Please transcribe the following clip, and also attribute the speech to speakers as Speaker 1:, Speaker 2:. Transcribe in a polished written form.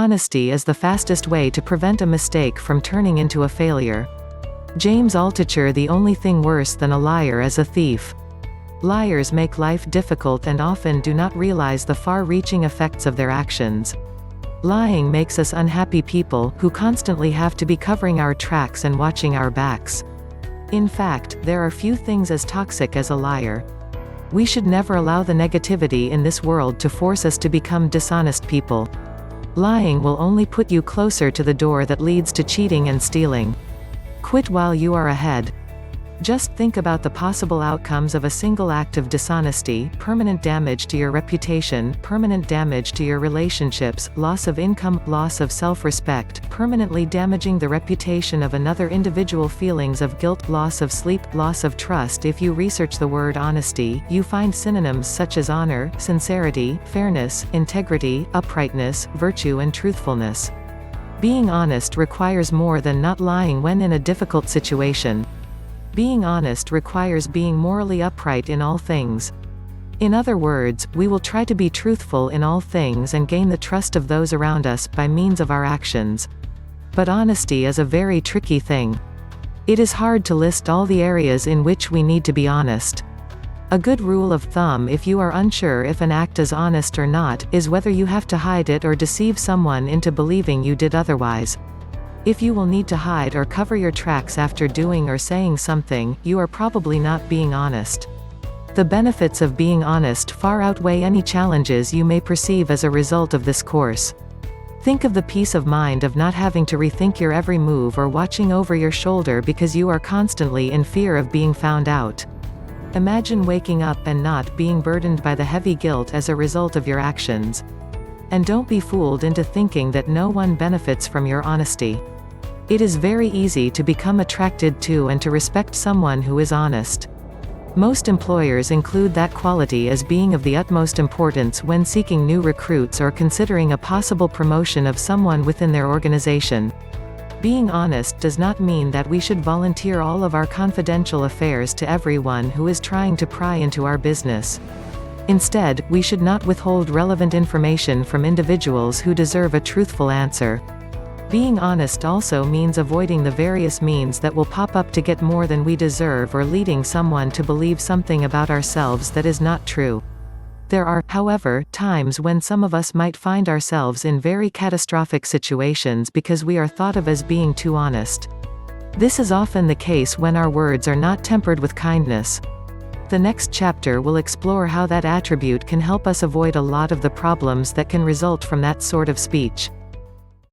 Speaker 1: Honesty is the fastest way to prevent a mistake from turning into a failure. James Altucher: the only thing worse than a liar is a thief. Liars make life difficult and often do not realize the far-reaching effects of their actions. Lying makes us unhappy people, who constantly have to be covering our tracks and watching our backs. In fact, there are few things as toxic as a liar. We should never allow the negativity in this world to force us to become dishonest people. Lying will only put you closer to the door that leads to cheating and stealing. Quit while you are ahead. Just think about the possible outcomes of a single act of dishonesty: permanent damage to your reputation, permanent damage to your relationships, loss of income, loss of self-respect, permanently damaging the reputation of another individual, feelings of guilt, loss of sleep, loss of trust. If you research the word honesty, you find synonyms such as honor, sincerity, fairness, integrity, uprightness, virtue and truthfulness. Being honest requires more than not lying when in a difficult situation. Being honest requires being morally upright in all things. In other words, we will try to be truthful in all things and gain the trust of those around us by means of our actions. But honesty is a very tricky thing. It is hard to list all the areas in which we need to be honest. A good rule of thumb, if you are unsure if an act is honest or not, is whether you have to hide it or deceive someone into believing you did otherwise. If you will need to hide or cover your tracks after doing or saying something, you are probably not being honest. The benefits of being honest far outweigh any challenges you may perceive as a result of this course. Think of the peace of mind of not having to rethink your every move or watching over your shoulder because you are constantly in fear of being found out. Imagine waking up and not being burdened by the heavy guilt as a result of your actions. And don't be fooled into thinking that no one benefits from your honesty. It is very easy to become attracted to and to respect someone who is honest. Most employers include that quality as being of the utmost importance when seeking new recruits or considering a possible promotion of someone within their organization. Being honest does not mean that we should volunteer all of our confidential affairs to everyone who is trying to pry into our business. Instead, we should not withhold relevant information from individuals who deserve a truthful answer. Being honest also means avoiding the various means that will pop up to get more than we deserve or leading someone to believe something about ourselves that is not true. There are, however, times when some of us might find ourselves in very catastrophic situations because we are thought of as being too honest. This is often the case when our words are not tempered with kindness. The next chapter will explore how that attribute can help us avoid a lot of the problems that can result from that sort of speech.